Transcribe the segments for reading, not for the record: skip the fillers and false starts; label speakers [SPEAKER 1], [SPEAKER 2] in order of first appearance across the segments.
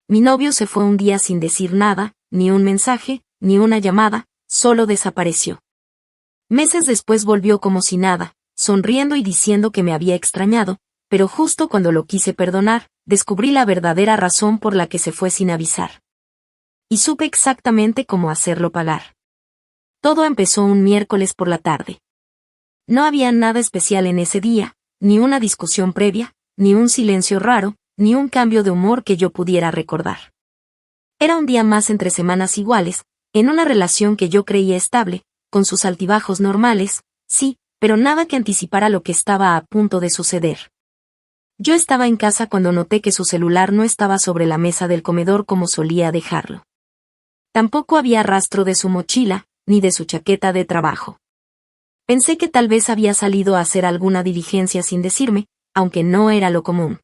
[SPEAKER 1] mi novio se fue un día sin decir nada, ni un mensaje, ni una llamada, solo desapareció. Meses después volvió como si nada, sonriendo y diciendo que me había extrañado, pero justo cuando lo quise perdonar, descubrí la verdadera razón por la que se fue sin avisar. Y supe exactamente cómo hacerlo pagar. Todo empezó un miércoles por la tarde. No había nada especial en ese día, ni una discusión previa, ni un silencio raro, ni un cambio de humor que yo pudiera recordar. Era un día más entre semanas iguales, en una relación que yo creía estable, con sus altibajos normales, sí, pero nada que anticipara lo que estaba a punto de suceder. Yo estaba en casa cuando noté que su celular no estaba sobre la mesa del comedor como solía dejarlo. Tampoco había rastro de su mochila, ni de su chaqueta de trabajo. Pensé que tal vez había salido a hacer alguna diligencia sin decirme, aunque no era lo común.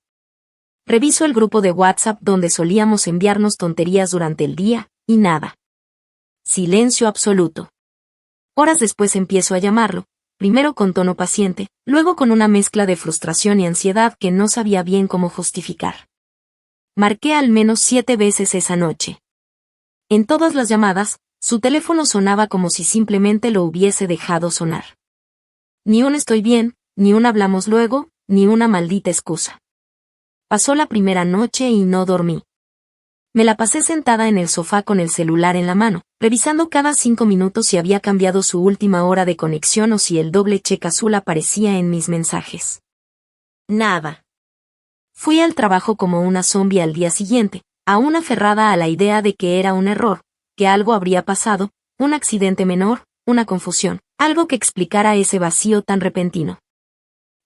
[SPEAKER 1] Reviso el grupo de WhatsApp donde solíamos enviarnos tonterías durante el día, y nada. Silencio absoluto. Horas después empiezo a llamarlo, primero con tono paciente, luego con una mezcla de frustración y ansiedad que no sabía bien cómo justificar. Marqué al menos 7 veces esa noche. En todas las llamadas, su teléfono sonaba como si simplemente lo hubiese dejado sonar. Ni un estoy bien, ni un hablamos luego, ni una maldita excusa. Pasó la primera noche y no dormí. Me la pasé sentada en el sofá con el celular en la mano, revisando cada 5 minutos si había cambiado su última hora de conexión o si el doble check azul aparecía en mis mensajes. Nada. Fui al trabajo como una zombie al día siguiente, aún aferrada a la idea de que era un error, que algo habría pasado, un accidente menor, una confusión, algo que explicara ese vacío tan repentino.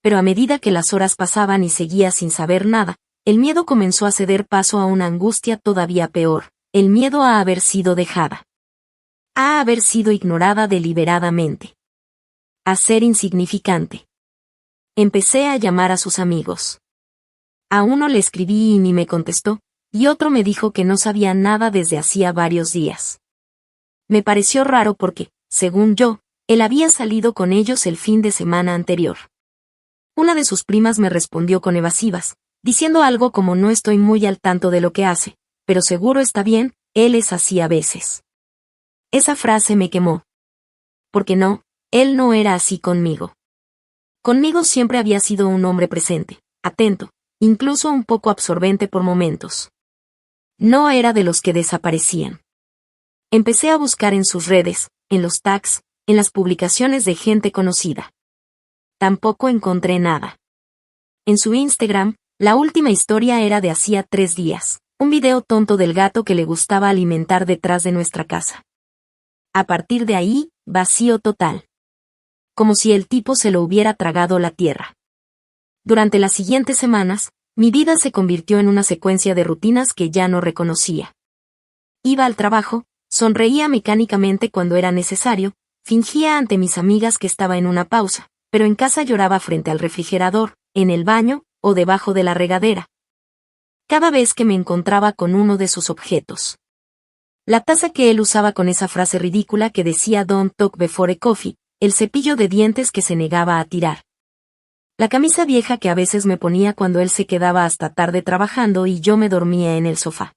[SPEAKER 1] Pero a medida que las horas pasaban y seguía sin saber nada, el miedo comenzó a ceder paso a una angustia todavía peor, el miedo a haber sido dejada. A haber sido ignorada deliberadamente. A ser insignificante. Empecé a llamar a sus amigos. A uno le escribí y ni me contestó, y otro me dijo que no sabía nada desde hacía varios días. Me pareció raro porque, según yo, él había salido con ellos el fin de semana anterior. Una de sus primas me respondió con evasivas, diciendo algo como no estoy muy al tanto de lo que hace, pero seguro está bien, él es así a veces. Esa frase me quemó. Porque no, él no era así conmigo. Conmigo siempre había sido un hombre presente, atento, incluso un poco absorbente por momentos. No era de los que desaparecían. Empecé a buscar en sus redes, en los tags, en las publicaciones de gente conocida. Tampoco encontré nada. En su Instagram, la última historia era de hacía 3 días, un video tonto del gato que le gustaba alimentar detrás de nuestra casa. A partir de ahí, vacío total. Como si el tipo se lo hubiera tragado la tierra. Durante las siguientes semanas, mi vida se convirtió en una secuencia de rutinas que ya no reconocía. Iba al trabajo, sonreía mecánicamente cuando era necesario, fingía ante mis amigas que estaba en una pausa, pero en casa lloraba frente al refrigerador, en el baño, o debajo de la regadera. Cada vez que me encontraba con uno de sus objetos. La taza que él usaba con esa frase ridícula que decía "Don't talk before coffee", el cepillo de dientes que se negaba a tirar. La camisa vieja que a veces me ponía cuando él se quedaba hasta tarde trabajando y yo me dormía en el sofá.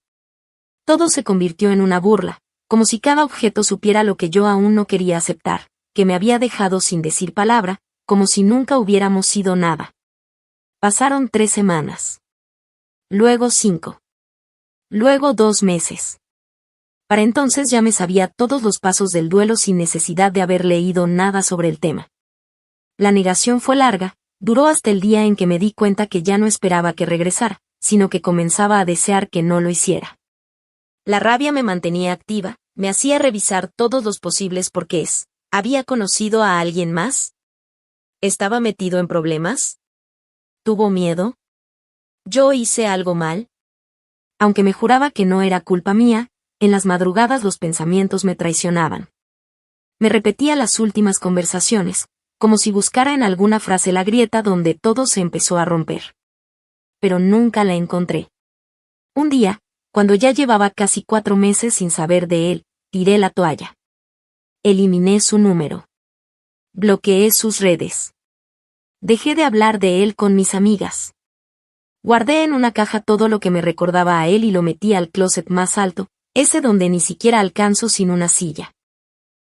[SPEAKER 1] Todo se convirtió en una burla, como si cada objeto supiera lo que yo aún no quería aceptar, que me había dejado sin decir palabra, como si nunca hubiéramos sido nada. Pasaron 3 semanas. Luego 5. Luego 2 meses. Para entonces ya me sabía todos los pasos del duelo sin necesidad de haber leído nada sobre el tema. La negación fue larga, duró hasta el día en que me di cuenta que ya no esperaba que regresara, sino que comenzaba a desear que no lo hiciera. La rabia me mantenía activa, me hacía revisar todos los posibles porqués. ¿Había conocido a alguien más? ¿Estaba metido en problemas? ¿Tuvo miedo? ¿Yo hice algo mal? Aunque me juraba que no era culpa mía, en las madrugadas los pensamientos me traicionaban. Me repetía las últimas conversaciones, como si buscara en alguna frase la grieta donde todo se empezó a romper. Pero nunca la encontré. Un día, cuando ya llevaba casi 4 meses sin saber de él, tiré la toalla. Eliminé su número. Bloqueé sus redes. Dejé de hablar de él con mis amigas. Guardé en una caja todo lo que me recordaba a él y lo metí al closet más alto, ese donde ni siquiera alcanzo sin una silla.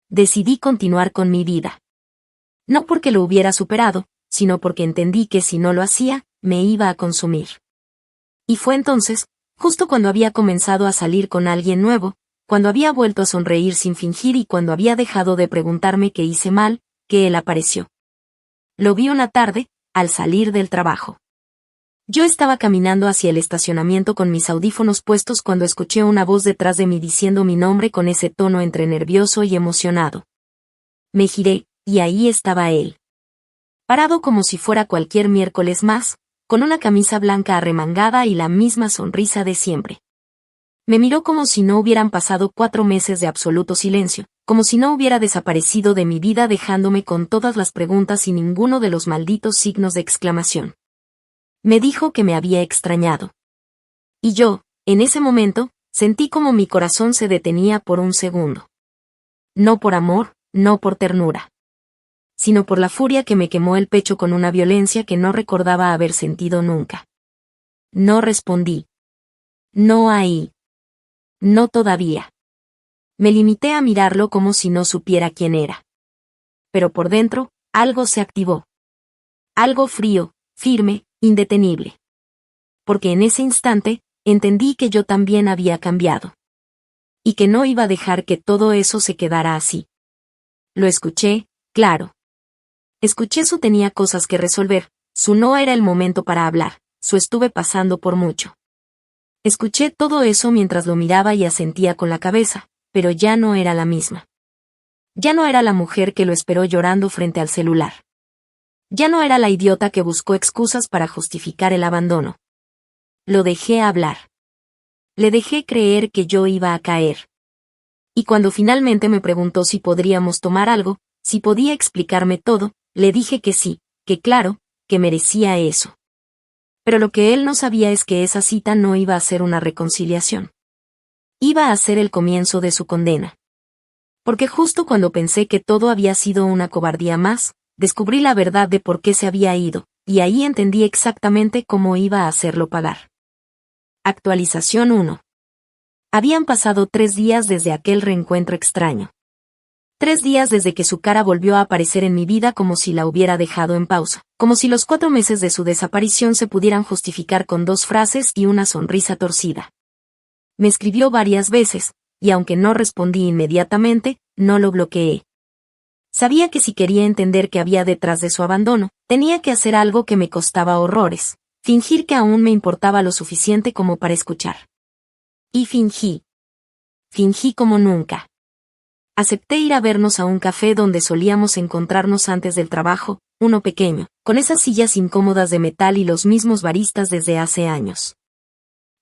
[SPEAKER 1] Decidí continuar con mi vida. No porque lo hubiera superado, sino porque entendí que si no lo hacía, me iba a consumir. Y fue entonces, justo cuando había comenzado a salir con alguien nuevo, cuando había vuelto a sonreír sin fingir y cuando había dejado de preguntarme qué hice mal, que él apareció. Lo vi una tarde, al salir del trabajo. Yo estaba caminando hacia el estacionamiento con mis audífonos puestos cuando escuché una voz detrás de mí diciendo mi nombre con ese tono entre nervioso y emocionado. Me giré, y ahí estaba él. Parado como si fuera cualquier miércoles más, con una camisa blanca arremangada y la misma sonrisa de siempre. Me miró como si no hubieran pasado 4 meses de absoluto silencio, como si no hubiera desaparecido de mi vida dejándome con todas las preguntas y ninguno de los malditos signos de exclamación. Me dijo que me había extrañado. Y yo, en ese momento, sentí como mi corazón se detenía por un segundo. No por amor, no por ternura, sino por la furia que me quemó el pecho con una violencia que no recordaba haber sentido nunca. No respondí. No ahí. No todavía. Me limité a mirarlo como si no supiera quién era. Pero por dentro, algo se activó. Algo frío, firme, indetenible. Porque en ese instante, entendí que yo también había cambiado. Y que no iba a dejar que todo eso se quedara así. Lo escuché, claro. Escuché su tenía cosas que resolver, su no era el momento para hablar, su estuve pasando por mucho. Escuché todo eso mientras lo miraba y asentía con la cabeza, pero ya no era la misma. Ya no era la mujer que lo esperó llorando frente al celular. Ya no era la idiota que buscó excusas para justificar el abandono. Lo dejé hablar. Le dejé creer que yo iba a caer. Y cuando finalmente me preguntó si podríamos tomar algo, si podía explicarme todo, le dije que sí, que claro, que merecía eso. Pero lo que él no sabía es que esa cita no iba a ser una reconciliación. Iba a ser el comienzo de su condena. Porque justo cuando pensé que todo había sido una cobardía más, descubrí la verdad de por qué se había ido, y ahí entendí exactamente cómo iba a hacerlo pagar. Actualización 1. Habían pasado 3 días desde aquel reencuentro extraño. 3 días desde que su cara volvió a aparecer en mi vida como si la hubiera dejado en pausa, como si los 4 meses de su desaparición se pudieran justificar con 2 frases y una sonrisa torcida. Me escribió varias veces, y aunque no respondí inmediatamente, no lo bloqueé. Sabía que si quería entender qué había detrás de su abandono, tenía que hacer algo que me costaba horrores, fingir que aún me importaba lo suficiente como para escuchar. Y fingí. Fingí como nunca. Acepté ir a vernos a un café donde solíamos encontrarnos antes del trabajo, uno pequeño, con esas sillas incómodas de metal y los mismos baristas desde hace años.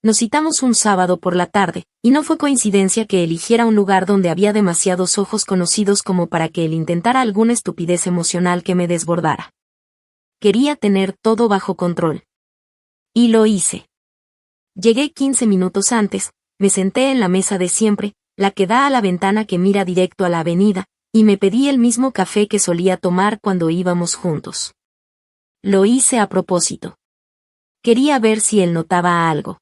[SPEAKER 1] Nos citamos un sábado por la tarde, y no fue coincidencia que eligiera un lugar donde había demasiados ojos conocidos como para que él intentara alguna estupidez emocional que me desbordara. Quería tener todo bajo control. Y lo hice. Llegué 15 minutos antes, me senté en la mesa de siempre, la que da a la ventana que mira directo a la avenida, y me pedí el mismo café que solía tomar cuando íbamos juntos. Lo hice a propósito. Quería ver si él notaba algo.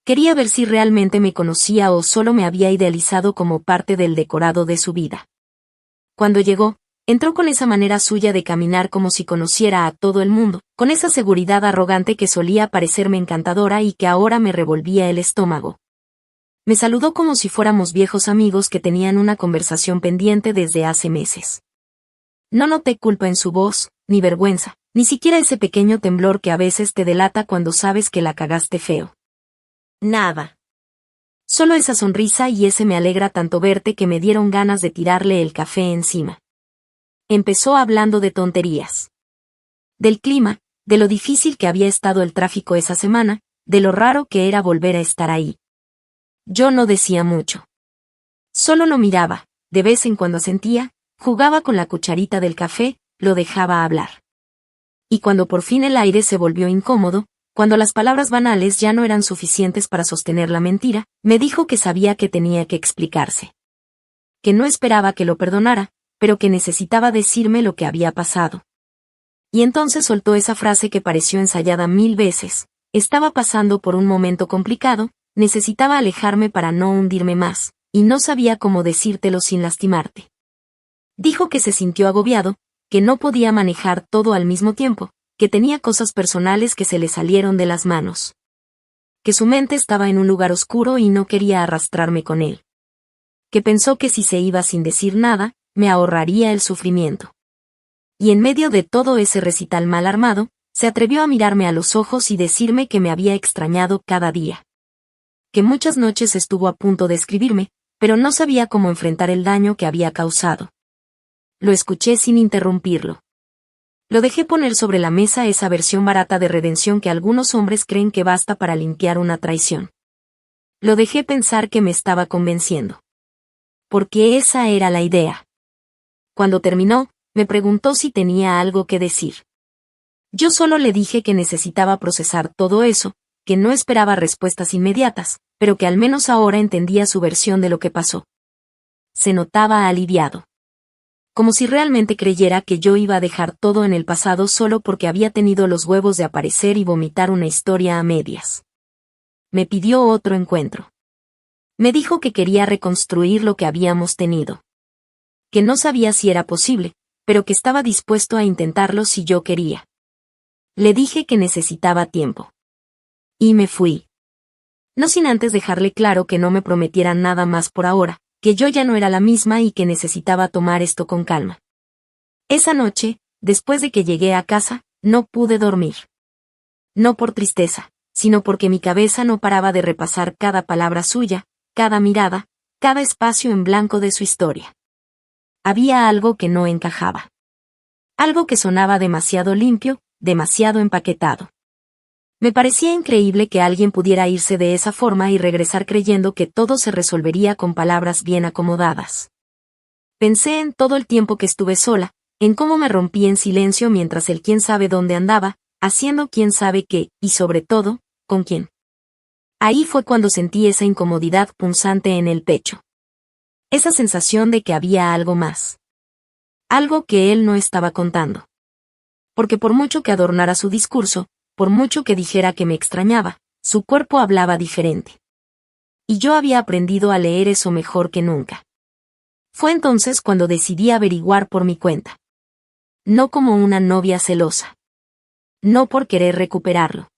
[SPEAKER 1] Quería ver si realmente me conocía o solo me había idealizado como parte del decorado de su vida. Cuando llegó, entró con esa manera suya de caminar como si conociera a todo el mundo, con esa seguridad arrogante que solía parecerme encantadora y que ahora me revolvía el estómago. Me saludó como si fuéramos viejos amigos que tenían una conversación pendiente desde hace meses. No noté culpa en su voz, ni vergüenza, ni siquiera ese pequeño temblor que a veces te delata cuando sabes que la cagaste feo. Nada. Solo esa sonrisa y ese me alegra tanto verte que me dieron ganas de tirarle el café encima. Empezó hablando de tonterías. Del clima, de lo difícil que había estado el tráfico esa semana, de lo raro que era volver a estar ahí. Yo no decía mucho. Solo lo miraba, de vez en cuando asentía, jugaba con la cucharita del café, lo dejaba hablar. Y cuando por fin el aire se volvió incómodo, cuando las palabras banales ya no eran suficientes para sostener la mentira, me dijo que sabía que tenía que explicarse. Que no esperaba que lo perdonara, pero que necesitaba decirme lo que había pasado. Y entonces soltó esa frase que pareció ensayada 1000 veces, Estaba pasando por un momento complicado, necesitaba alejarme para no hundirme más, y no sabía cómo decírtelo sin lastimarte. Dijo que se sintió agobiado, que no podía manejar todo al mismo tiempo, que tenía cosas personales que se le salieron de las manos. Que su mente estaba en un lugar oscuro y no quería arrastrarme con él. Que pensó que si se iba sin decir nada, me ahorraría el sufrimiento. Y en medio de todo ese recital mal armado, se atrevió a mirarme a los ojos y decirme que me había extrañado cada día. Que muchas noches estuvo a punto de escribirme, pero no sabía cómo enfrentar el daño que había causado. Lo escuché sin interrumpirlo. Lo dejé poner sobre la mesa esa versión barata de redención que algunos hombres creen que basta para limpiar una traición. Lo dejé pensar que me estaba convenciendo. Porque esa era la idea. Cuando terminó, me preguntó si tenía algo que decir. Yo solo le dije que necesitaba procesar todo eso, que no esperaba respuestas inmediatas, pero que al menos ahora entendía su versión de lo que pasó. Se notaba aliviado. Como si realmente creyera que yo iba a dejar todo en el pasado solo porque había tenido los huevos de aparecer y vomitar una historia a medias. Me pidió otro encuentro. Me dijo que quería reconstruir lo que habíamos tenido. Que no sabía si era posible, pero que estaba dispuesto a intentarlo si yo quería. Le dije que necesitaba tiempo. Y me fui. No sin antes dejarle claro que no me prometiera nada más por ahora, que yo ya no era la misma y que necesitaba tomar esto con calma. Esa noche, después de que llegué a casa, no pude dormir. No por tristeza, sino porque mi cabeza no paraba de repasar cada palabra suya, cada mirada, cada espacio en blanco de su historia. Había algo que no encajaba. Algo que sonaba demasiado limpio, demasiado empaquetado. Me parecía increíble que alguien pudiera irse de esa forma y regresar creyendo que todo se resolvería con palabras bien acomodadas. Pensé en todo el tiempo que estuve sola, en cómo me rompí en silencio mientras él quién sabe dónde andaba, haciendo quién sabe qué, y sobre todo, con quién. Ahí fue cuando sentí esa incomodidad punzante en el pecho. Esa sensación de que había algo más. Algo que él no estaba contando. Porque por mucho que adornara su discurso, por mucho que dijera que me extrañaba, su cuerpo hablaba diferente. Y yo había aprendido a leer eso mejor que nunca. Fue entonces cuando decidí averiguar por mi cuenta. No como una novia celosa. No por querer recuperarlo.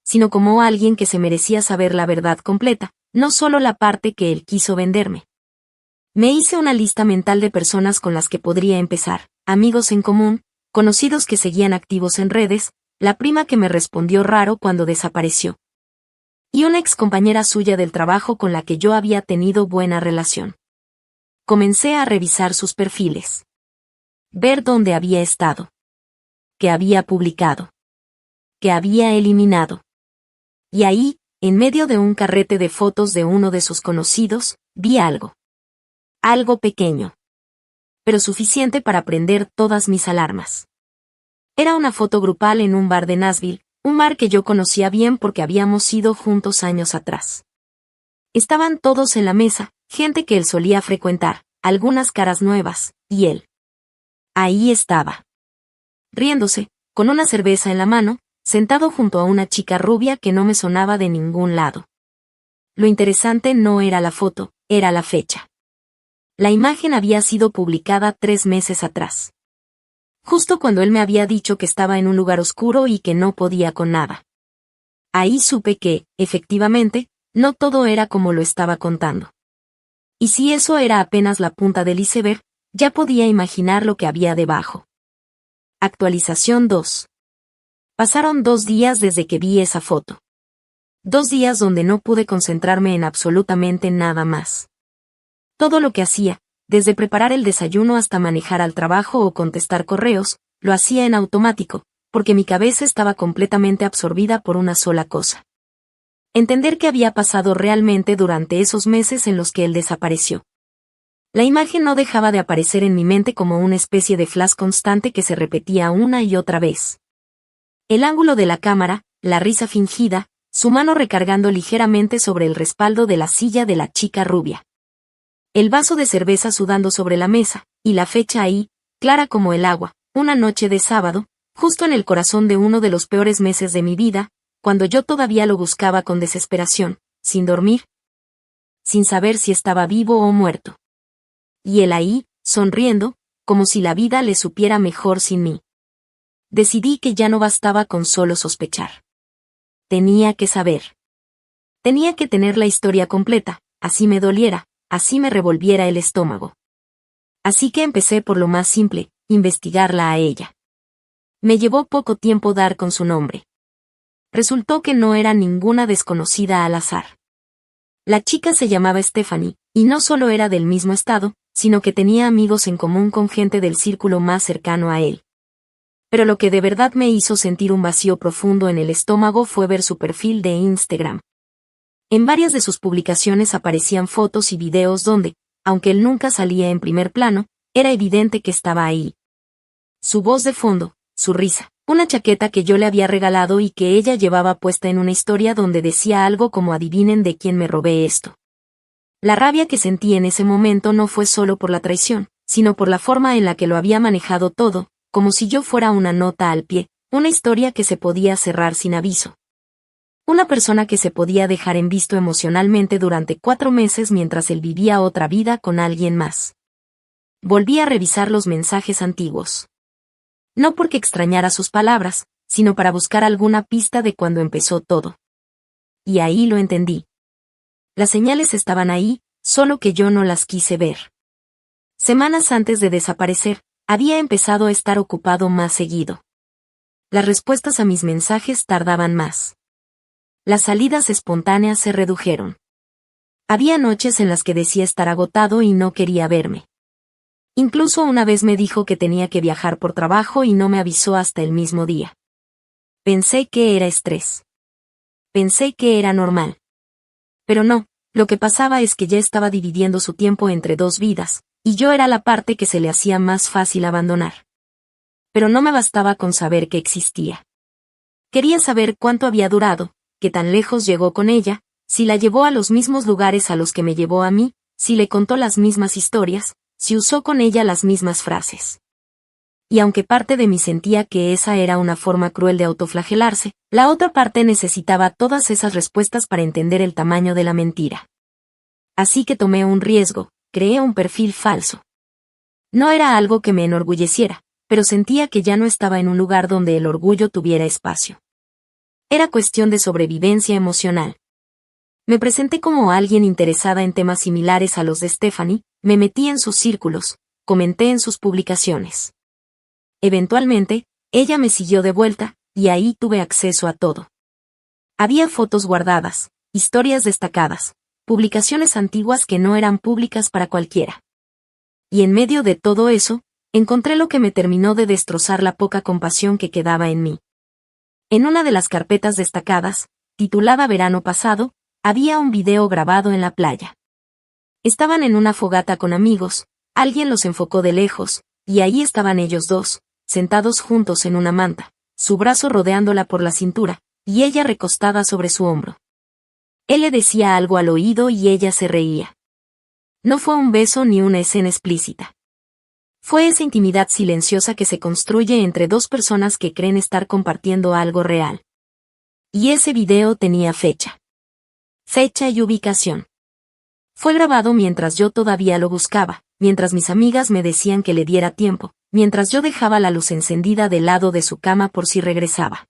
[SPEAKER 1] Sino como alguien que se merecía saber la verdad completa, no solo la parte que él quiso venderme. Me hice una lista mental de personas con las que podría empezar, amigos en común, conocidos que seguían activos en redes, la prima que me respondió raro cuando desapareció. Y una excompañera suya del trabajo con la que yo había tenido buena relación. Comencé a revisar sus perfiles. Ver dónde había estado. Qué había publicado. Qué había eliminado. Y ahí, en medio de un carrete de fotos de uno de sus conocidos, vi algo. Algo pequeño. Pero suficiente para prender todas mis alarmas. Era una foto grupal en un bar de Nashville, un bar que yo conocía bien porque habíamos ido juntos años atrás. Estaban todos en la mesa, gente que él solía frecuentar, algunas caras nuevas, y él. Ahí estaba. Riéndose, con una cerveza en la mano, sentado junto a una chica rubia que no me sonaba de ningún lado. Lo interesante no era la foto, era la fecha. La imagen había sido publicada 3 meses atrás. Justo cuando él me había dicho que estaba en un lugar oscuro y que no podía con nada. Ahí supe que, efectivamente, no todo era como lo estaba contando. Y si eso era apenas la punta del iceberg, ya podía imaginar lo que había debajo. Actualización 2. Pasaron 2 días desde que vi esa foto. 2 días donde no pude concentrarme en absolutamente nada más. Todo lo que hacía, desde preparar el desayuno hasta manejar al trabajo o contestar correos, lo hacía en automático, porque mi cabeza estaba completamente absorbida por una sola cosa. Entender qué había pasado realmente durante esos meses en los que él desapareció. La imagen no dejaba de aparecer en mi mente como una especie de flash constante que se repetía una y otra vez. El ángulo de la cámara, la risa fingida, su mano recargando ligeramente sobre el respaldo de la silla de la chica rubia. El vaso de cerveza sudando sobre la mesa, y la fecha ahí, clara como el agua, una noche de sábado, justo en el corazón de uno de los peores meses de mi vida, cuando yo todavía lo buscaba con desesperación, sin dormir, sin saber si estaba vivo o muerto. Y él ahí, sonriendo, como si la vida le supiera mejor sin mí. Decidí que ya no bastaba con solo sospechar. Tenía que saber. Tenía que tener la historia completa, así me doliera, así me revolviera el estómago. Así que empecé por lo más simple, investigarla a ella. Me llevó poco tiempo dar con su nombre. Resultó que no era ninguna desconocida al azar. La chica se llamaba Stephanie, y no solo era del mismo estado, sino que tenía amigos en común con gente del círculo más cercano a él. Pero lo que de verdad me hizo sentir un vacío profundo en el estómago fue ver su perfil de Instagram. En varias de sus publicaciones aparecían fotos y videos donde, aunque él nunca salía en primer plano, era evidente que estaba ahí. Su voz de fondo, su risa, una chaqueta que yo le había regalado y que ella llevaba puesta en una historia donde decía algo como adivinen de quién me robé esto. La rabia que sentí en ese momento no fue solo por la traición, sino por la forma en la que lo había manejado todo, como si yo fuera una nota al pie, una historia que se podía cerrar sin aviso. Una persona que se podía dejar en visto emocionalmente durante 4 meses mientras él vivía otra vida con alguien más. Volví a revisar los mensajes antiguos. No porque extrañara sus palabras, sino para buscar alguna pista de cuando empezó todo. Y ahí lo entendí. Las señales estaban ahí, solo que yo no las quise ver. Semanas antes de desaparecer, había empezado a estar ocupado más seguido. Las respuestas a mis mensajes tardaban más. Las salidas espontáneas se redujeron. Había noches en las que decía estar agotado y no quería verme. Incluso una vez me dijo que tenía que viajar por trabajo y no me avisó hasta el mismo día. Pensé que era estrés. Pensé que era normal. Pero no, lo que pasaba es que ya estaba dividiendo su tiempo entre 2 vidas, y yo era la parte que se le hacía más fácil abandonar. Pero no me bastaba con saber que existía. Quería saber cuánto había durado, qué tan lejos llegó con ella, si la llevó a los mismos lugares a los que me llevó a mí, si le contó las mismas historias, si usó con ella las mismas frases. Y aunque parte de mí sentía que esa era una forma cruel de autoflagelarse, la otra parte necesitaba todas esas respuestas para entender el tamaño de la mentira. Así que tomé un riesgo, creé un perfil falso. No era algo que me enorgulleciera, pero sentía que ya no estaba en un lugar donde el orgullo tuviera espacio. Era cuestión de sobrevivencia emocional. Me presenté como alguien interesada en temas similares a los de Stephanie, me metí en sus círculos, comenté en sus publicaciones. Eventualmente, ella me siguió de vuelta, y ahí tuve acceso a todo. Había fotos guardadas, historias destacadas, publicaciones antiguas que no eran públicas para cualquiera. Y en medio de todo eso, encontré lo que me terminó de destrozar la poca compasión que quedaba en mí. En una de las carpetas destacadas, titulada Verano pasado, había un video grabado en la playa. Estaban en una fogata con amigos, alguien los enfocó de lejos, y ahí estaban ellos dos, sentados juntos en una manta, su brazo rodeándola por la cintura, y ella recostada sobre su hombro. Él le decía algo al oído y ella se reía. No fue un beso ni una escena explícita. Fue esa intimidad silenciosa que se construye entre 2 personas que creen estar compartiendo algo real. Y ese video tenía fecha. Fecha y ubicación. Fue grabado mientras yo todavía lo buscaba, mientras mis amigas me decían que le diera tiempo, mientras yo dejaba la luz encendida del lado de su cama por si regresaba.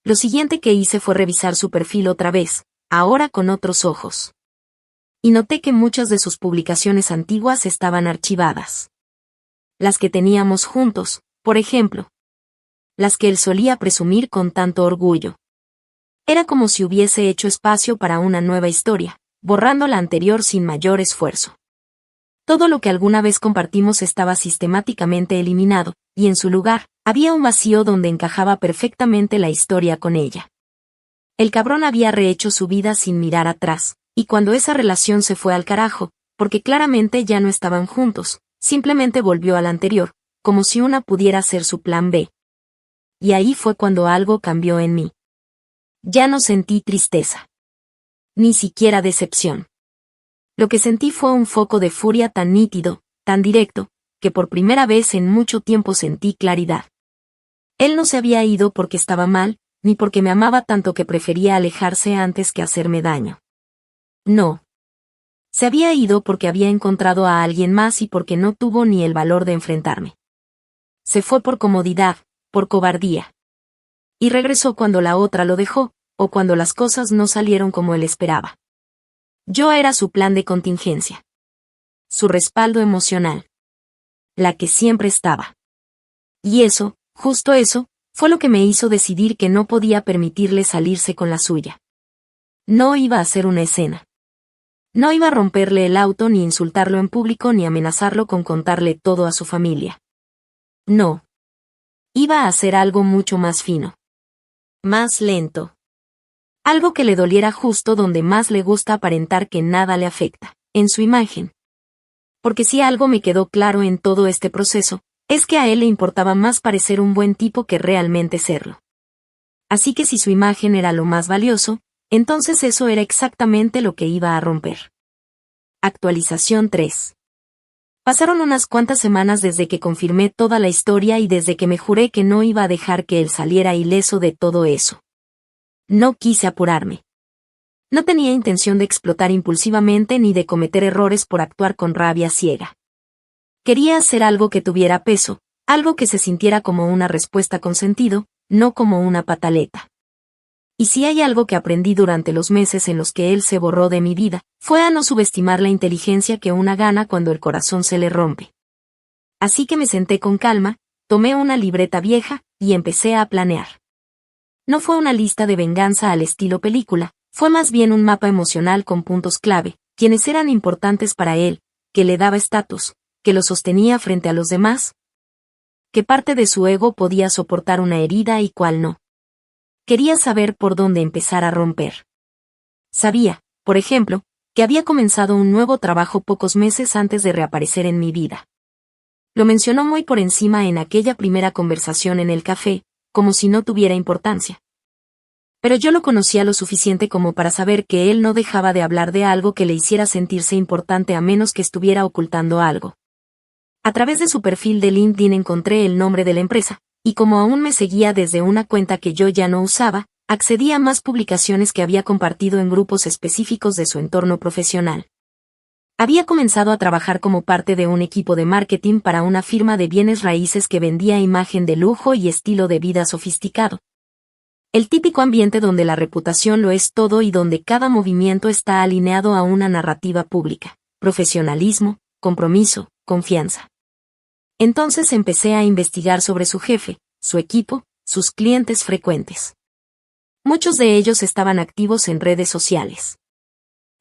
[SPEAKER 1] Lo siguiente que hice fue revisar su perfil otra vez, ahora con otros ojos. Y noté que muchas de sus publicaciones antiguas estaban archivadas. Las que teníamos juntos, por ejemplo. Las que él solía presumir con tanto orgullo. Era como si hubiese hecho espacio para una nueva historia, borrando la anterior sin mayor esfuerzo. Todo lo que alguna vez compartimos estaba sistemáticamente eliminado, y en su lugar, había un vacío donde encajaba perfectamente la historia con ella. El cabrón había rehecho su vida sin mirar atrás, y cuando esa relación se fue al carajo, porque claramente ya no estaban juntos, simplemente volvió al anterior, como si una pudiera ser su plan B. Y ahí fue cuando algo cambió en mí. Ya no sentí tristeza. Ni siquiera decepción. Lo que sentí fue un foco de furia tan nítido, tan directo, que por primera vez en mucho tiempo sentí claridad. Él no se había ido porque estaba mal, ni porque me amaba tanto que prefería alejarse antes que hacerme daño. No. Se había ido porque había encontrado a alguien más y porque no tuvo ni el valor de enfrentarme. Se fue por comodidad, por cobardía. Y regresó cuando la otra lo dejó, o cuando las cosas no salieron como él esperaba. Yo era su plan de contingencia. Su respaldo emocional. La que siempre estaba. Y eso, justo eso, fue lo que me hizo decidir que no podía permitirle salirse con la suya. No iba a hacer una escena. No iba a romperle el auto ni insultarlo en público ni amenazarlo con contarle todo a su familia. No. Iba a hacer algo mucho más fino. Más lento. Algo que le doliera justo donde más le gusta aparentar que nada le afecta, en su imagen. Porque si algo me quedó claro en todo este proceso, es que a él le importaba más parecer un buen tipo que realmente serlo. Así que si su imagen era lo más valioso, entonces eso era exactamente lo que iba a romper. Actualización 3. Pasaron unas cuantas semanas desde que confirmé toda la historia y desde que me juré que no iba a dejar que él saliera ileso de todo eso. No quise apurarme. No tenía intención de explotar impulsivamente ni de cometer errores por actuar con rabia ciega. Quería hacer algo que tuviera peso, algo que se sintiera como una respuesta con sentido, no como una pataleta. Y si hay algo que aprendí durante los meses en los que él se borró de mi vida, fue a no subestimar la inteligencia que una gana cuando el corazón se le rompe. Así que me senté con calma, tomé una libreta vieja, y empecé a planear. No fue una lista de venganza al estilo película, fue más bien un mapa emocional con puntos clave, quienes eran importantes para él, que le daba estatus, que lo sostenía frente a los demás, qué parte de su ego podía soportar una herida y cuál no. Quería saber por dónde empezar a romper. Sabía, por ejemplo, que había comenzado un nuevo trabajo pocos meses antes de reaparecer en mi vida. Lo mencionó muy por encima en aquella primera conversación en el café, como si no tuviera importancia. Pero yo lo conocía lo suficiente como para saber que él no dejaba de hablar de algo que le hiciera sentirse importante a menos que estuviera ocultando algo. A través de su perfil de LinkedIn encontré el nombre de la empresa, y como aún me seguía desde una cuenta que yo ya no usaba, accedí a más publicaciones que había compartido en grupos específicos de su entorno profesional. Había comenzado a trabajar como parte de un equipo de marketing para una firma de bienes raíces que vendía imagen de lujo y estilo de vida sofisticado. El típico ambiente donde la reputación lo es todo y donde cada movimiento está alineado a una narrativa pública, profesionalismo, compromiso, confianza. Entonces empecé a investigar sobre su jefe, su equipo, sus clientes frecuentes. Muchos de ellos estaban activos en redes sociales.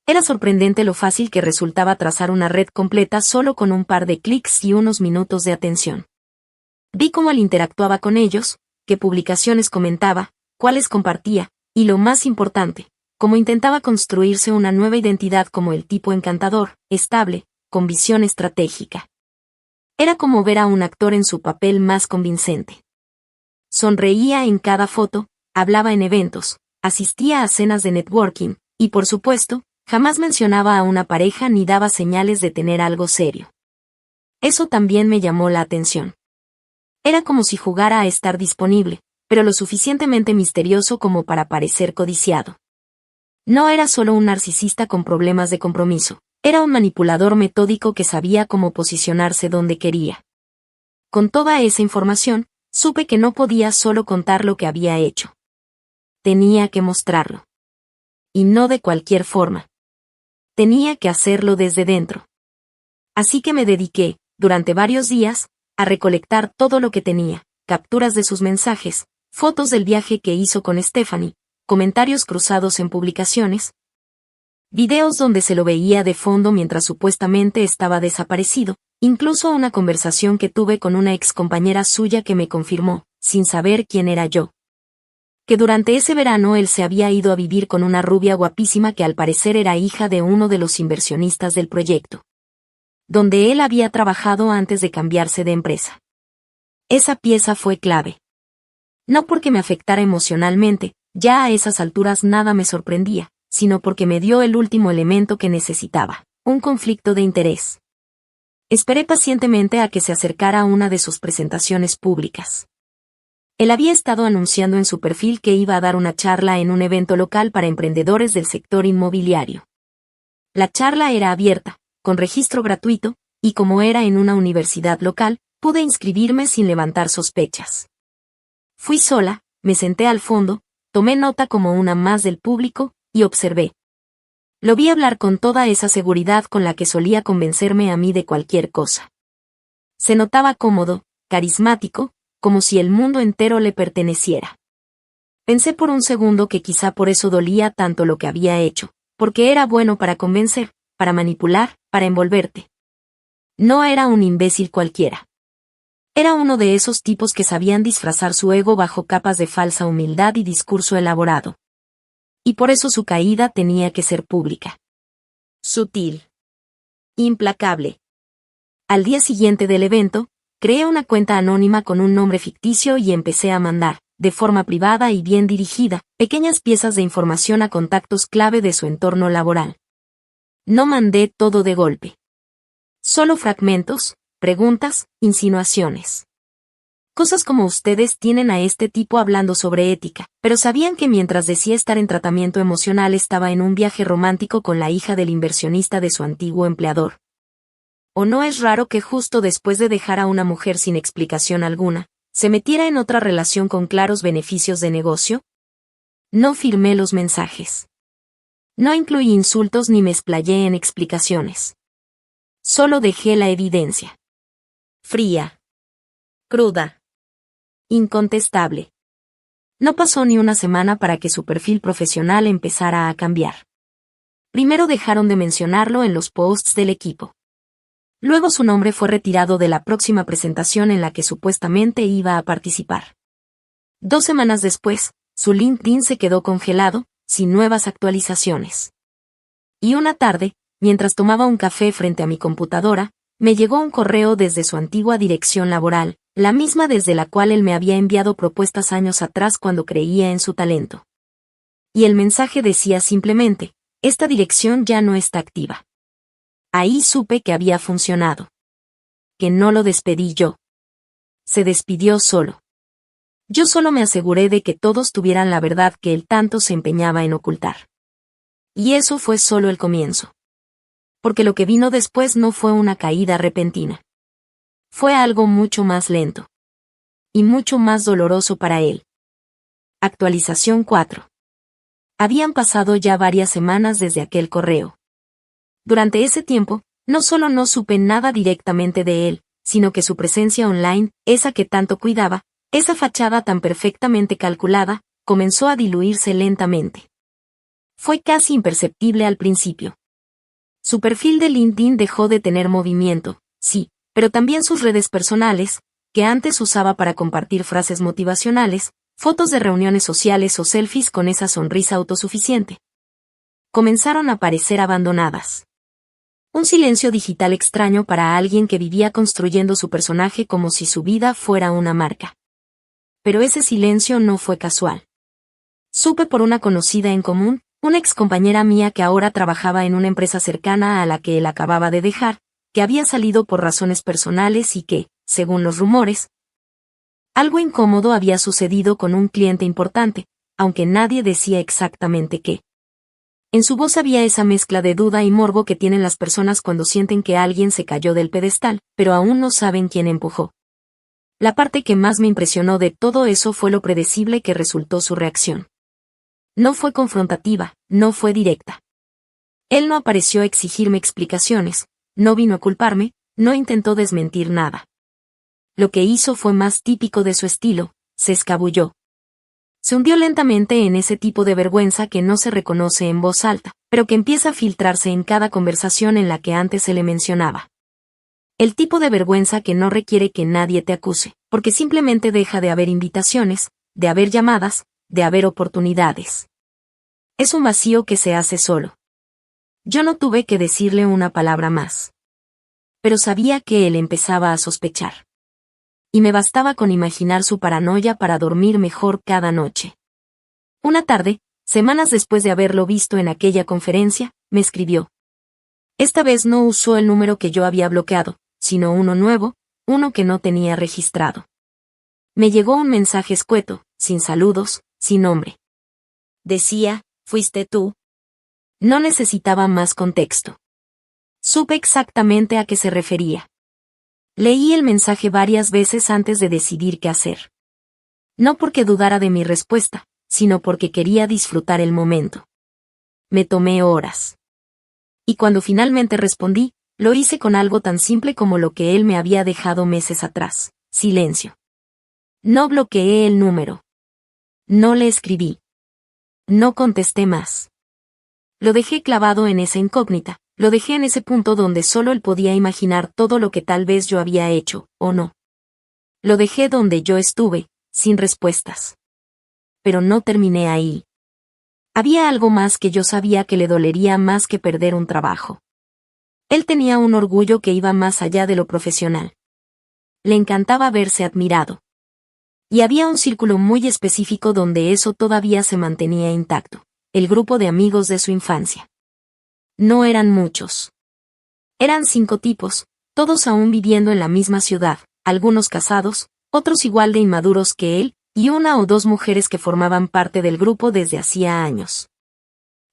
[SPEAKER 1] Era sorprendente lo fácil que resultaba trazar una red completa solo con un par de clics y unos minutos de atención. Vi cómo él interactuaba con ellos, qué publicaciones comentaba, cuáles compartía, y lo más importante, cómo intentaba construirse una nueva identidad como el tipo encantador, estable, con visión estratégica. Era como ver a un actor en su papel más convincente. Sonreía en cada foto, hablaba en eventos, asistía a cenas de networking, y por supuesto, jamás mencionaba a una pareja ni daba señales de tener algo serio. Eso también me llamó la atención. Era como si jugara a estar disponible, pero lo suficientemente misterioso como para parecer codiciado. No era solo un narcisista con problemas de compromiso. Era un manipulador metódico que sabía cómo posicionarse donde quería. Con toda esa información, supe que no podía solo contar lo que había hecho. Tenía que mostrarlo. Y no de cualquier forma. Tenía que hacerlo desde dentro. Así que me dediqué, durante varios días, a recolectar todo lo que tenía, capturas de sus mensajes, fotos del viaje que hizo con Stephanie, comentarios cruzados en publicaciones, videos donde se lo veía de fondo mientras supuestamente estaba desaparecido, incluso una conversación que tuve con una excompañera suya que me confirmó, sin saber quién era yo, que durante ese verano él se había ido a vivir con una rubia guapísima que al parecer era hija de uno de los inversionistas del proyecto, donde él había trabajado antes de cambiarse de empresa. Esa pieza fue clave. No porque me afectara emocionalmente, ya a esas alturas nada me sorprendía, sino porque me dio el último elemento que necesitaba, un conflicto de interés. Esperé pacientemente a que se acercara a una de sus presentaciones públicas. Él había estado anunciando en su perfil que iba a dar una charla en un evento local para emprendedores del sector inmobiliario. La charla era abierta, con registro gratuito, y como era en una universidad local, pude inscribirme sin levantar sospechas. Fui sola, me senté al fondo, tomé nota como una más del público, y observé. Lo vi hablar con toda esa seguridad con la que solía convencerme a mí de cualquier cosa. Se notaba cómodo, carismático, como si el mundo entero le perteneciera. Pensé por un segundo que quizá por eso dolía tanto lo que había hecho, porque era bueno para convencer, para manipular, para envolverte. No era un imbécil cualquiera. Era uno de esos tipos que sabían disfrazar su ego bajo capas de falsa humildad y discurso elaborado. Y por eso su caída tenía que ser pública. Sutil. Implacable. Al día siguiente del evento, creé una cuenta anónima con un nombre ficticio y empecé a mandar, de forma privada y bien dirigida, pequeñas piezas de información a contactos clave de su entorno laboral. No mandé todo de golpe. Solo fragmentos, preguntas, insinuaciones. Cosas como ustedes tienen a este tipo hablando sobre ética, pero sabían que mientras decía estar en tratamiento emocional estaba en un viaje romántico con la hija del inversionista de su antiguo empleador. ¿O no es raro que justo después de dejar a una mujer sin explicación alguna, se metiera en otra relación con claros beneficios de negocio? No firmé los mensajes. No incluí insultos ni me explayé en explicaciones. Solo dejé la evidencia. Fría. Cruda. Incontestable. No pasó ni una semana para que su perfil profesional empezara a cambiar. Primero dejaron de mencionarlo en los posts del equipo. Luego su nombre fue retirado de la próxima presentación en la que supuestamente iba a participar. 2 semanas después, su LinkedIn se quedó congelado, sin nuevas actualizaciones. Y una tarde, mientras tomaba un café frente a mi computadora, me llegó un correo desde su antigua dirección laboral, la misma desde la cual él me había enviado propuestas años atrás cuando creía en su talento. Y el mensaje decía simplemente, esta dirección ya no está activa. Ahí supe que había funcionado. Que no lo despedí yo. Se despidió solo. Yo solo me aseguré de que todos tuvieran la verdad que él tanto se empeñaba en ocultar. Y eso fue solo el comienzo. Porque lo que vino después no fue una caída repentina. Fue algo mucho más lento. Y mucho más doloroso para él. Actualización 4. Habían pasado ya varias semanas desde aquel correo. Durante ese tiempo, no solo no supe nada directamente de él, sino que su presencia online, esa que tanto cuidaba, esa fachada tan perfectamente calculada, comenzó a diluirse lentamente. Fue casi imperceptible al principio. Su perfil de LinkedIn dejó de tener movimiento, sí, pero también sus redes personales, que antes usaba para compartir frases motivacionales, fotos de reuniones sociales o selfies con esa sonrisa autosuficiente. Comenzaron a parecer abandonadas. Un silencio digital extraño para alguien que vivía construyendo su personaje como si su vida fuera una marca. Pero ese silencio no fue casual. Supe por una conocida en común, una excompañera mía que ahora trabajaba en una empresa cercana a la que él acababa de dejar, que había salido por razones personales y que, según los rumores, algo incómodo había sucedido con un cliente importante, aunque nadie decía exactamente qué. En su voz había esa mezcla de duda y morbo que tienen las personas cuando sienten que alguien se cayó del pedestal, pero aún no saben quién empujó. La parte que más me impresionó de todo eso fue lo predecible que resultó su reacción. No fue confrontativa, no fue directa. Él no apareció a exigirme explicaciones, no vino a culparme, no intentó desmentir nada. Lo que hizo fue más típico de su estilo, se escabulló. Se hundió lentamente en ese tipo de vergüenza que no se reconoce en voz alta, pero que empieza a filtrarse en cada conversación en la que antes se le mencionaba. El tipo de vergüenza que no requiere que nadie te acuse, porque simplemente deja de haber invitaciones, de haber llamadas, de haber oportunidades. Es un vacío que se hace solo. Yo no tuve que decirle una palabra más. Pero sabía que él empezaba a sospechar. Y me bastaba con imaginar su paranoia para dormir mejor cada noche. Una tarde, semanas después de haberlo visto en aquella conferencia, me escribió. Esta vez no usó el número que yo había bloqueado, sino uno nuevo, uno que no tenía registrado. Me llegó un mensaje escueto, sin saludos, sin nombre. Decía, ¿fuiste tú? No necesitaba más contexto. Supe exactamente a qué se refería. Leí el mensaje varias veces antes de decidir qué hacer. No porque dudara de mi respuesta, sino porque quería disfrutar el momento. Me tomé horas. Y cuando finalmente respondí, lo hice con algo tan simple como lo que él me había dejado meses atrás: silencio. No bloqueé el número. No le escribí. No contesté más. Lo dejé clavado en esa incógnita, lo dejé en ese punto donde solo él podía imaginar todo lo que tal vez yo había hecho, o no. Lo dejé donde yo estuve, sin respuestas. Pero no terminé ahí. Había algo más que yo sabía que le dolería más que perder un trabajo. Él tenía un orgullo que iba más allá de lo profesional. Le encantaba verse admirado. Y había un círculo muy específico donde eso todavía se mantenía intacto: el grupo de amigos de su infancia. No eran muchos. Eran 5 tipos, todos aún viviendo en la misma ciudad, algunos casados, otros igual de inmaduros que él, y 1 o 2 mujeres que formaban parte del grupo desde hacía años.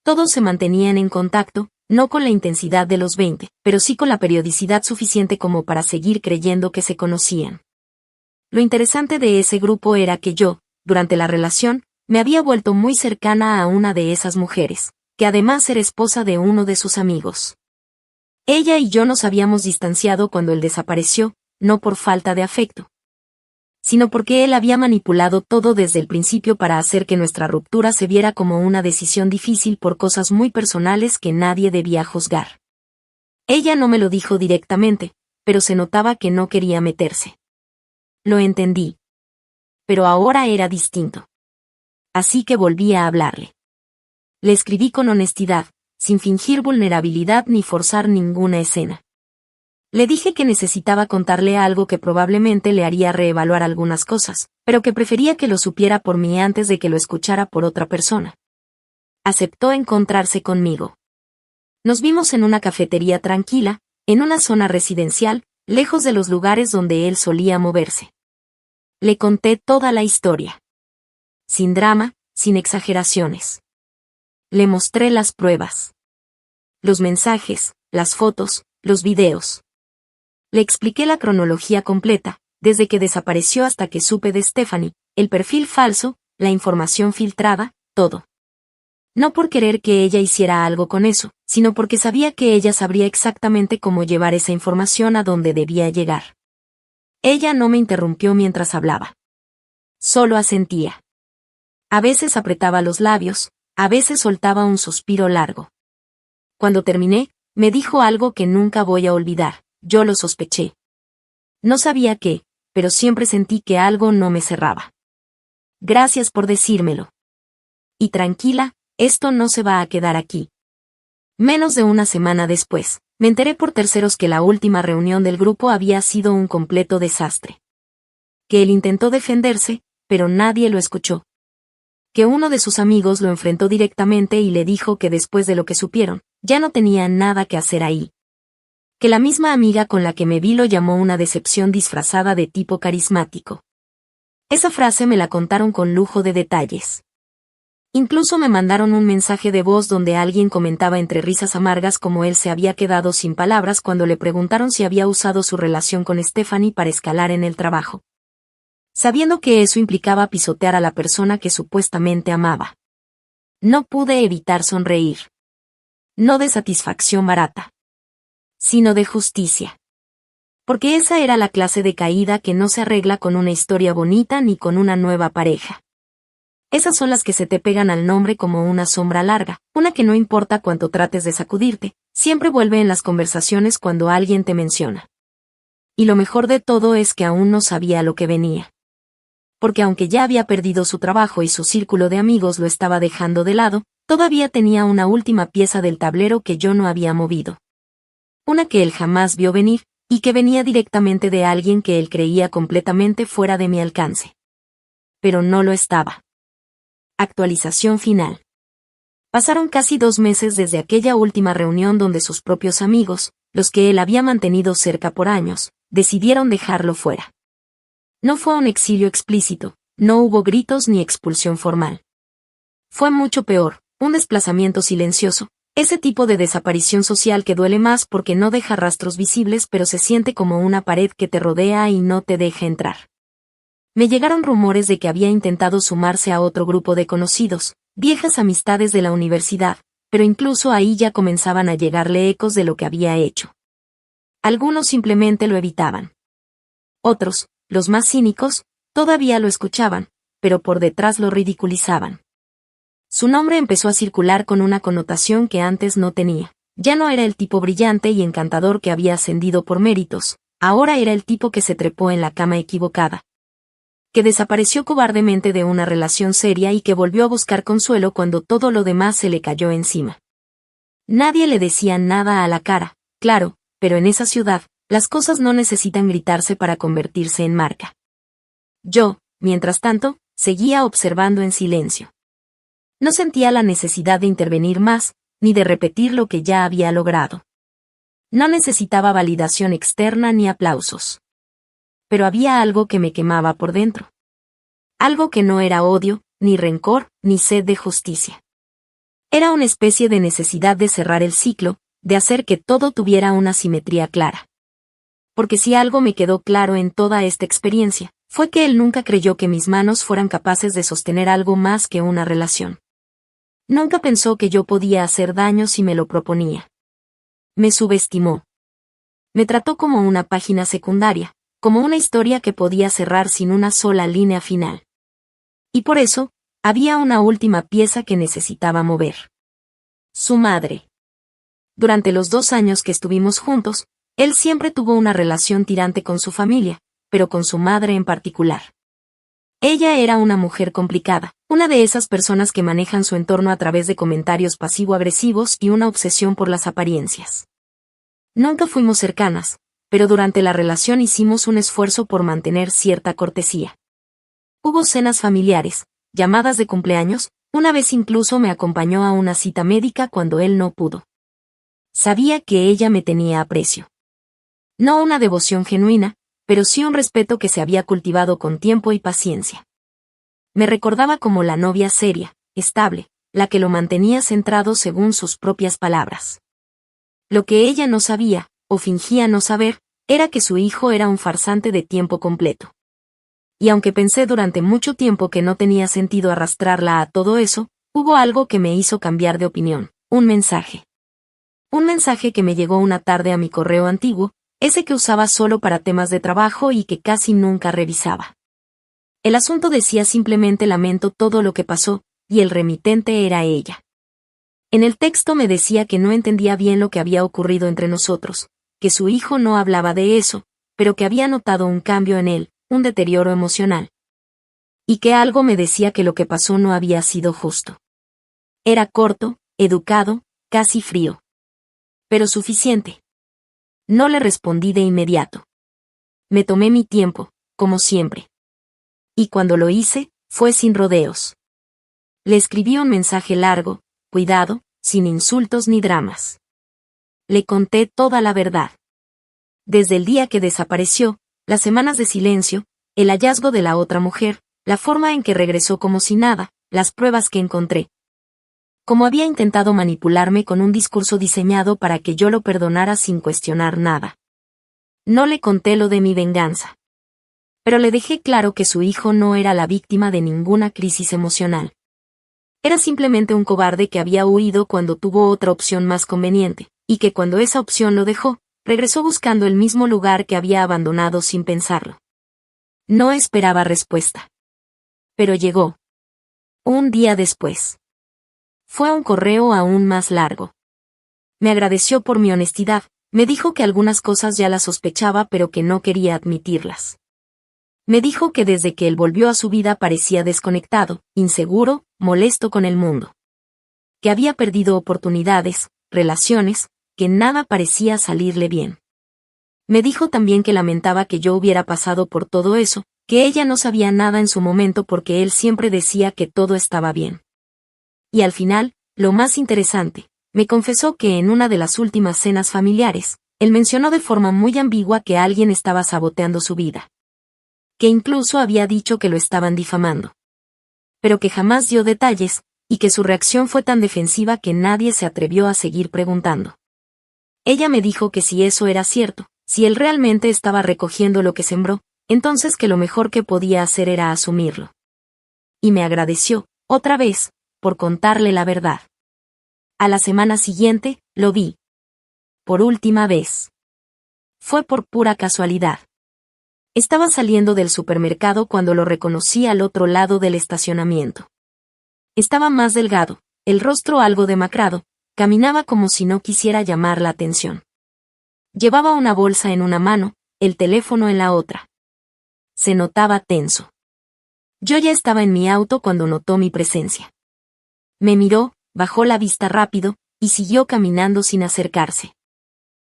[SPEAKER 1] Todos se mantenían en contacto, no con la intensidad de los 20, pero sí con la periodicidad suficiente como para seguir creyendo que se conocían. Lo interesante de ese grupo era que yo, durante la relación, me había vuelto muy cercana a una de esas mujeres, que además era esposa de uno de sus amigos. Ella y yo nos habíamos distanciado cuando él desapareció, no por falta de afecto, sino porque él había manipulado todo desde el principio para hacer que nuestra ruptura se viera como una decisión difícil por cosas muy personales que nadie debía juzgar. Ella no me lo dijo directamente, pero se notaba que no quería meterse. Lo entendí. Pero ahora era distinto. Así que volví a hablarle. Le escribí con honestidad, sin fingir vulnerabilidad ni forzar ninguna escena. Le dije que necesitaba contarle algo que probablemente le haría reevaluar algunas cosas, pero que prefería que lo supiera por mí antes de que lo escuchara por otra persona. Aceptó encontrarse conmigo. Nos vimos en una cafetería tranquila, en una zona residencial, lejos de los lugares donde él solía moverse. Le conté toda la historia. Sin drama, sin exageraciones. Le mostré las pruebas. Los mensajes, las fotos, los videos. Le expliqué la cronología completa, desde que desapareció hasta que supe de Stephanie, el perfil falso, la información filtrada, todo. No por querer que ella hiciera algo con eso, sino porque sabía que ella sabría exactamente cómo llevar esa información a donde debía llegar. Ella no me interrumpió mientras hablaba. Solo asentía. A veces apretaba los labios, a veces soltaba un suspiro largo. Cuando terminé, me dijo algo que nunca voy a olvidar: yo lo sospeché. No sabía qué, pero siempre sentí que algo no me cerraba. Gracias por decírmelo. Y tranquila, esto no se va a quedar aquí. Menos de una semana después, me enteré por terceros que la última reunión del grupo había sido un completo desastre. Que él intentó defenderse, pero nadie lo escuchó. Que uno de sus amigos lo enfrentó directamente y le dijo que después de lo que supieron, ya no tenía nada que hacer ahí. Que la misma amiga con la que me vi lo llamó una decepción disfrazada de tipo carismático. Esa frase me la contaron con lujo de detalles. Incluso me mandaron un mensaje de voz donde alguien comentaba entre risas amargas cómo él se había quedado sin palabras cuando le preguntaron si había usado su relación con Stephanie para escalar en el trabajo, sabiendo que eso implicaba pisotear a la persona que supuestamente amaba. No pude evitar sonreír. No de satisfacción barata, sino de justicia. Porque esa era la clase de caída que no se arregla con una historia bonita ni con una nueva pareja. Esas son las que se te pegan al nombre como una sombra larga, una que no importa cuánto trates de sacudirte, siempre vuelve en las conversaciones cuando alguien te menciona. Y lo mejor de todo es que aún no sabía lo que venía. Porque aunque ya había perdido su trabajo y su círculo de amigos lo estaba dejando de lado, todavía tenía una última pieza del tablero que yo no había movido. Una que él jamás vio venir, y que venía directamente de alguien que él creía completamente fuera de mi alcance. Pero no lo estaba. Actualización final. Pasaron casi 2 meses desde aquella última reunión donde sus propios amigos, los que él había mantenido cerca por años, decidieron dejarlo fuera. No fue un exilio explícito, no hubo gritos ni expulsión formal. Fue mucho peor, un desplazamiento silencioso, ese tipo de desaparición social que duele más porque no deja rastros visibles pero se siente como una pared que te rodea y no te deja entrar. Me llegaron rumores de que había intentado sumarse a otro grupo de conocidos, viejas amistades de la universidad, pero incluso ahí ya comenzaban a llegarle ecos de lo que había hecho. Algunos simplemente lo evitaban. Otros, los más cínicos, todavía lo escuchaban, pero por detrás lo ridiculizaban. Su nombre empezó a circular con una connotación que antes no tenía. Ya no era el tipo brillante y encantador que había ascendido por méritos, ahora era el tipo que se trepó en la cama equivocada, que desapareció cobardemente de una relación seria y que volvió a buscar consuelo cuando todo lo demás se le cayó encima. Nadie le decía nada a la cara, claro, pero en esa ciudad, las cosas no necesitan gritarse para convertirse en marca. Yo, mientras tanto, seguía observando en silencio. No sentía la necesidad de intervenir más, ni de repetir lo que ya había logrado. No necesitaba validación externa ni aplausos. Pero había algo que me quemaba por dentro. Algo que no era odio, ni rencor, ni sed de justicia. Era una especie de necesidad de cerrar el ciclo, de hacer que todo tuviera una simetría clara. Porque si algo me quedó claro en toda esta experiencia, fue que él nunca creyó que mis manos fueran capaces de sostener algo más que una relación. Nunca pensó que yo podía hacer daño si me lo proponía. Me subestimó. Me trató como una página secundaria, como una historia que podía cerrar sin una sola línea final. Y por eso, había una última pieza que necesitaba mover. Su madre. Durante los 2 años que estuvimos juntos, él siempre tuvo una relación tirante con su familia, pero con su madre en particular. Ella era una mujer complicada, una de esas personas que manejan su entorno a través de comentarios pasivo-agresivos y una obsesión por las apariencias. Nunca fuimos cercanas, pero durante la relación hicimos un esfuerzo por mantener cierta cortesía. Hubo cenas familiares, llamadas de cumpleaños, una vez incluso me acompañó a una cita médica cuando él no pudo. Sabía que ella me tenía aprecio. No una devoción genuina, pero sí un respeto que se había cultivado con tiempo y paciencia. Me recordaba como la novia seria, estable, la que lo mantenía centrado según sus propias palabras. Lo que ella no sabía, o fingía no saber, era que su hijo era un farsante de tiempo completo. Y aunque pensé durante mucho tiempo que no tenía sentido arrastrarla a todo eso, hubo algo que me hizo cambiar de opinión, un mensaje. Un mensaje que me llegó una tarde a mi correo antiguo, ese que usaba solo para temas de trabajo y que casi nunca revisaba. El asunto decía simplemente lamento todo lo que pasó, y el remitente era ella. En el texto me decía que no entendía bien lo que había ocurrido entre nosotros, que su hijo no hablaba de eso, pero que había notado un cambio en él, un deterioro emocional. Y que algo me decía que lo que pasó no había sido justo. Era corto, educado, casi frío. Pero suficiente. No le respondí de inmediato. Me tomé mi tiempo, como siempre. Y cuando lo hice, fue sin rodeos. Le escribí un mensaje largo, cuidado, sin insultos ni dramas. Le conté toda la verdad. Desde el día que desapareció, las semanas de silencio, el hallazgo de la otra mujer, la forma en que regresó como si nada, las pruebas que encontré. Como había intentado manipularme con un discurso diseñado para que yo lo perdonara sin cuestionar nada. No le conté lo de mi venganza. Pero le dejé claro que su hijo no era la víctima de ninguna crisis emocional. Era simplemente un cobarde que había huido cuando tuvo otra opción más conveniente, y que cuando esa opción lo dejó, regresó buscando el mismo lugar que había abandonado sin pensarlo. No esperaba respuesta. Pero llegó. Un día después. Fue un correo aún más largo. Me agradeció por mi honestidad, me dijo que algunas cosas ya las sospechaba pero que no quería admitirlas. Me dijo que desde que él volvió a su vida parecía desconectado, inseguro, molesto con el mundo. Que había perdido oportunidades, relaciones, que nada parecía salirle bien. Me dijo también que lamentaba que yo hubiera pasado por todo eso, que ella no sabía nada en su momento porque él siempre decía que todo estaba bien. Y al final, lo más interesante, me confesó que en una de las últimas cenas familiares, él mencionó de forma muy ambigua que alguien estaba saboteando su vida. que incluso había dicho que lo estaban difamando. Pero que jamás dio detalles, y que su reacción fue tan defensiva que nadie se atrevió a seguir preguntando. Ella me dijo que si eso era cierto, si él realmente estaba recogiendo lo que sembró, entonces que lo mejor que podía hacer era asumirlo. Y me agradeció, otra vez, por contarle la verdad. A la semana siguiente, lo vi. Por última vez. Fue por pura casualidad. Estaba saliendo del supermercado cuando lo reconocí al otro lado del estacionamiento. Estaba más delgado, el rostro algo demacrado, caminaba como si no quisiera llamar la atención. Llevaba una bolsa en una mano, el teléfono en la otra. Se notaba tenso. Yo ya estaba en mi auto cuando notó mi presencia. Me miró, bajó la vista rápido, y siguió caminando sin acercarse.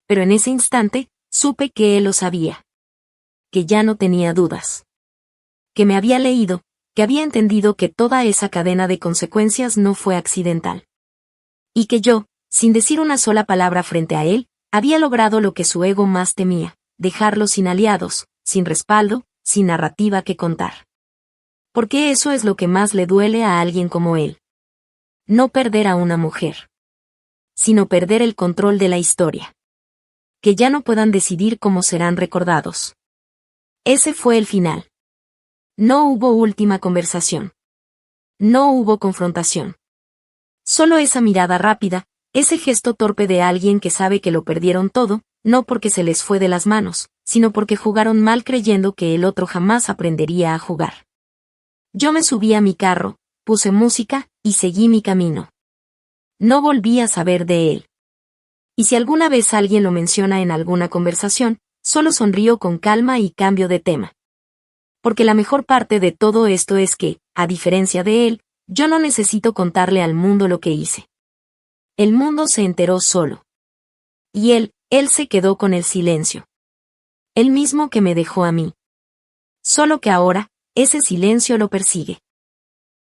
[SPEAKER 1] Pero en ese instante, supe que él lo sabía. Que ya no tenía dudas. Que me había leído, que había entendido que toda esa cadena de consecuencias no fue accidental. Y que yo, sin decir una sola palabra frente a él, había logrado lo que su ego más temía, dejarlo sin aliados, sin respaldo, sin narrativa que contar. Porque eso es lo que más le duele a alguien como él. No perder a una mujer. Sino perder el control de la historia. Que ya no puedan decidir cómo serán recordados. Ese fue el final. No hubo última conversación. No hubo confrontación. Solo esa mirada rápida, ese gesto torpe de alguien que sabe que lo perdieron todo, no porque se les fue de las manos, sino porque jugaron mal creyendo que el otro jamás aprendería a jugar. Yo me subí a mi carro, puse música, y seguí mi camino. No volví a saber de él. Y si alguna vez alguien lo menciona en alguna conversación, solo sonrío con calma y cambio de tema. Porque la mejor parte de todo esto es que, a diferencia de él, yo no necesito contarle al mundo lo que hice. El mundo se enteró solo. Y él se quedó con el silencio. El mismo que me dejó a mí. Solo que ahora, ese silencio lo persigue.